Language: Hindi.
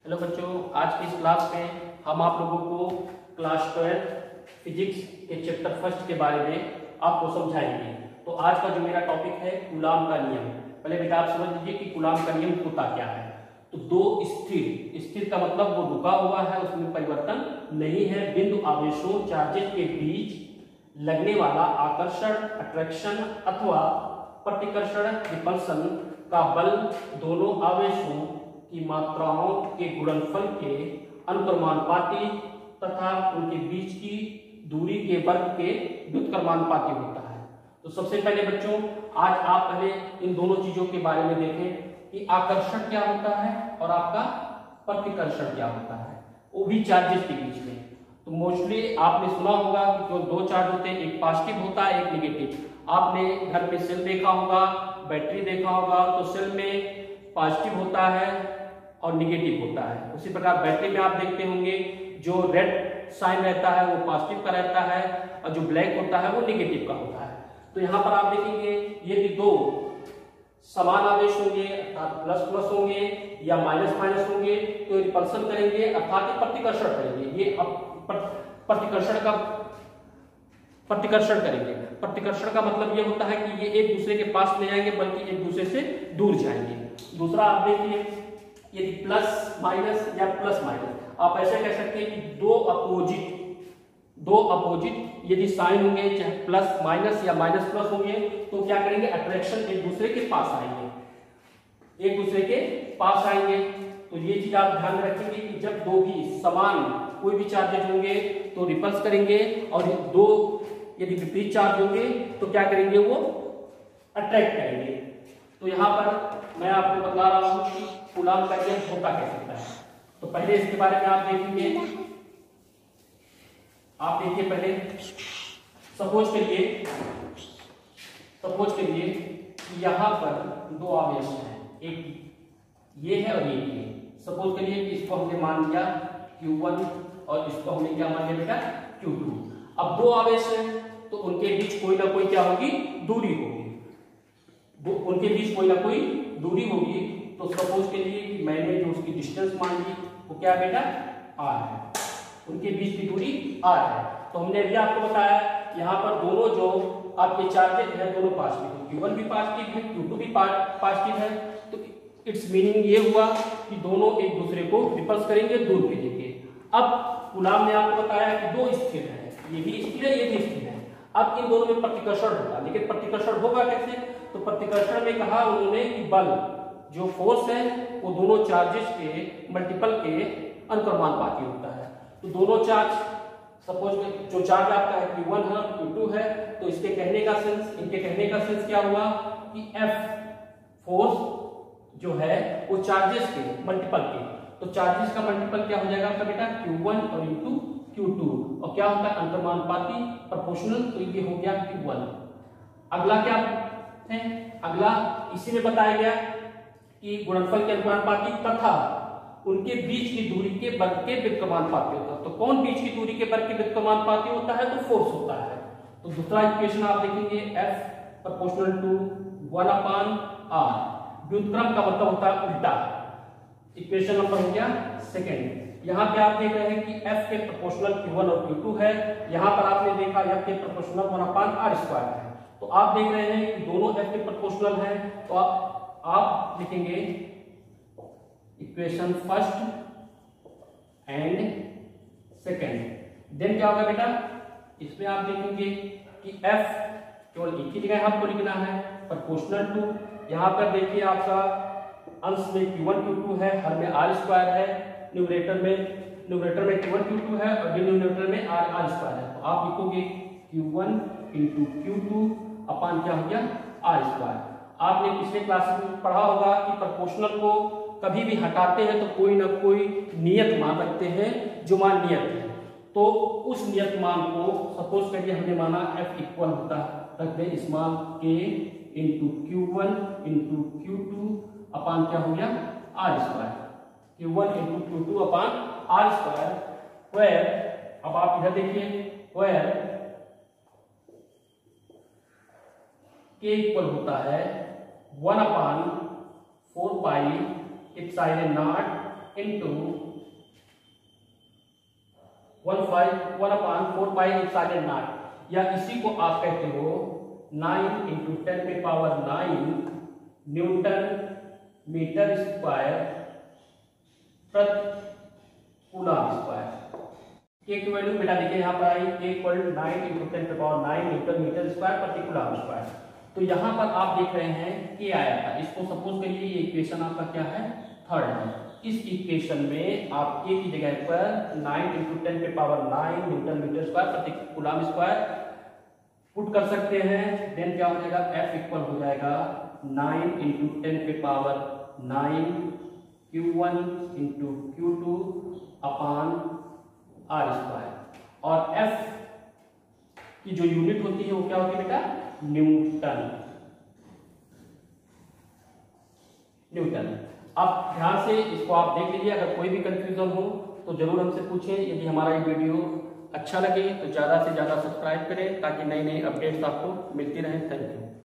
हेलो बच्चों, आज की इस क्लास में हम आप लोगों को क्लास 12 फिजिक्स के चैप्टर फर्स्ट के बारे में आपको समझाएंगे। तो आज का जो मेरा टॉपिक है कूलाम का नियम। पहले बेटा आप समझ लीजिए कि कूलाम का नियम होता क्या है। तो दो स्थिर, स्थिर का मतलब वो रुका हुआ है, उसमें परिवर्तन नहीं है, बिंदु आवेशों चार्जेस के बीच लगने वाला आकर्षण अट्रैक्शन अथवा प्रतिकर्षण रिपल्सन का बल दोनों आवेशों की मात्राओं के गुणनफल के अनुक्रमानुपाती तथा उनके बीच की दूरी के वर्ग के व्युत्क्रमानुपाती होता है। तो सबसे पहले बच्चों आज आप पहले इन दोनों चीजों के बारे में देखें कि आकर्षण क्या होता है और आपका प्रतिकर्षण क्या होता है, वो भी चार्जेस के बीच में। तो मोस्टली आपने सुना होगा कि जो दो चार्ज होते हैं, एक पॉजिटिव होता है एक नेगेटिव। आपने घर में सेल देखा होगा, बैटरी देखा होगा, तो सेल में पॉजिटिव होता है और निगेटिव होता है। उसी प्रकार बैटरी में आप देखते होंगे जो रेड साइन रहता है वो पॉजिटिव का रहता है और जो ब्लैक होता है वो निगेटिव का होता है। तो यहाँ पर आप देखेंगे यदि दो समान आवेश होंगे अर्थात प्लस प्लस होंगे या माइनस माइनस होंगे तो रिपल्सन करेंगे अर्थात प्रतिकर्षण करेंगे। ये प्रतिकर्षण करेंगे। प्रतिकर्षण का मतलब ये होता है कि ये एक दूसरे के पास नहीं आएंगे बल्कि एक दूसरे से दूर जाएंगे। दूसरा आप देखिए यदि प्लस माइनस या प्लस माइनस, आप ऐसे कह सकते हैं कि दो अपोजिट यदि साइन होंगे चाहे प्लस माइनस या माइनस प्लस होंगे तो क्या करेंगे, अट्रैक्शन एक दूसरे के पास आएंगे, एक दूसरे के पास आएंगे। तो ये चीज आप ध्यान में रखेंगे कि जब दो भी समान कोई भी चार्जेज होंगे तो रिपल्स करेंगे और दो यदि विपरीत चार्ज होंगे तो क्या करेंगे, वो अट्रैक्ट करेंगे। तो यहाँ पर मैं आपको बता रहा हूं कि कूलाम का नियम होता कैसे है। तो पहले इसके बारे में आप देखेंगे, आप देखिए पहले सपोज करिए कि यहाँ पर दो आवेश हैं, एक ये है और एक ये। सपोज करिए कि इसको हमने मान लिया Q1 और इसको हमने क्या मान लिया बेटा Q2। अब दो आवेश हैं तो उनके बीच कोई ना कोई क्या होगी, दूरी होगी। उनके बीच कोई ना कोई दूरी होगी। तो सपोज के लिए कि मैंने जो उसकी डिस्टेंस मान ली वो क्या बेटा r है, उनके बीच की दूरी r है। तो हमने अभी आपको बताया यहाँ पर दोनों जो आपके चार्जेज है दोनों पॉजिटिव है, Q1 भी पॉजिटिव है Q2 भी पॉजिटिव है। तो इट्स मीनिंग ये हुआ कि दोनों एक दूसरे को रिपल्स करेंगे, दूर भेजेंगे। अब कूलाम ने आपको बताया कि दो स्थिर है, ये भी स्थिर है ये भी स्थिर है। अब इन दोनों में प्रतिकर्षण होगा, लेकिन प्रतिकर्षण होगा कैसे, तो प्रतिकर्षण में कहा उन्होंने कि बल जो फोर्स है वो दोनों चार्जेस के मल्टीपल के अनुक्रमानुपाती होता है। तो दोनों चार्ज सपोज जो चार्ज आपका है Q1 है Q2 है, तो इसके कहने का सेंस, इनके कहने का सेंस क्या हुआ कि F फोर्स जो है वो चार्जेस के मल्टीपल के, तो चार्जेस का मल्टीपल क्या हो जाएगा आपका बेटा Q1 और इंटू Q2, और क्या होता है अंतर्मानुपाती प्रोपोर्शनल, तो ये हो गया Q1। अगला क्या है, अगला इसी में बताया गया कि गुणनफल के अनुपाती तथा उनके बीच की दूरी के वर्ग के व्युत्क्रमानुपाती होता है। तो कौन बीच की दूरी के वर्ग के व्युत्क्रमानुपाती होता है, तो फोर्स होता है। तो दूसरा इक्वेशन आप देखेंगे F प्रोपोर्शनल टू 1/r। व्युत्क्रम का मतलब होता है उल्टा। इक्वेशन नंबर हो गया सेकंड। यहाँ पे आप देख रहे हैं कि F के प्रोपोर्शनल Q1 और Q2 है, यहाँ पर आपने देखा F के प्रोपोर्शनल 1/r² है। तो आप देख रहे हैं कि दोनों F के प्रोपोर्शनल है, तो आप लिखेंगे equation first and second. Then क्या होगा बेटा, इसमें आप देखेंगे कि F केवल एक ही जगह आपको लिखना है प्रोपोर्शनल टू। यहाँ पर देखिए आपका अंश में Q1 Q2 है, हर में r² है, न्यूमरेटर में Q1 Q2 है और डिनोमिनेटर में r² है। तो आप लिखोगे Q1 इंटू Q2 अपान क्या हो गया r²। आपने पिछले क्लास में पढ़ा होगा कि प्रोपोर्शनल को कभी भी हटाते हैं तो कोई ना कोई नियत मान रखते हैं, जो मान नियत है। तो उस नियत मान को सपोज करिए हमने माना F इक्वल होता रख दे इस मान K into Q1 into Q2 अपान क्या हो गया r²। Q1 into Q2 upon r², where अब आप इधर देखिए वेयर K इक्वल होता है 1/4 pi epsilon not into 1/4 pi epsilon not, या इसी को आप कहते हो 9 इंटू 10⁹9 न्यूटन मीटर स्क्वायर प्रति कूलम स्क्वायर। एक वैल्यू बेटा देखिए यहाँ पर आई, k equal 9 into 10⁹9 newton metre square प्रति कूलम स्क्वायर। तो यहाँ पर आप देख रहे हैं k आया था, इसको सपोज करिए ये इक्वेशन आपका क्या है, थर्ड है। इस इक्वेशन में आप k की जगह पर 9 इंटू 10⁹9 न्यूटन मीटर स्क्वायर प्रति कूलम स्क्वायर पुट कर सकते हैं। देन क्या हो जाएगा, F इक्वल हो जाएगा 9 इंटू 10⁹9 Q1 इंटू Q2 अपान R स्क्वायर, और F की जो यूनिट होती है वो क्या होती है बेटा, न्यूटन। अब ध्यान से इसको आप देख लीजिए, अगर कोई भी कंफ्यूजन हो तो जरूर हमसे पूछें। यदि हमारा ये वीडियो अच्छा लगे तो ज़्यादा से ज़्यादा सब्सक्राइब करें ताकि नई नई अपडेट्स आपको मिलती रहें। Thank you.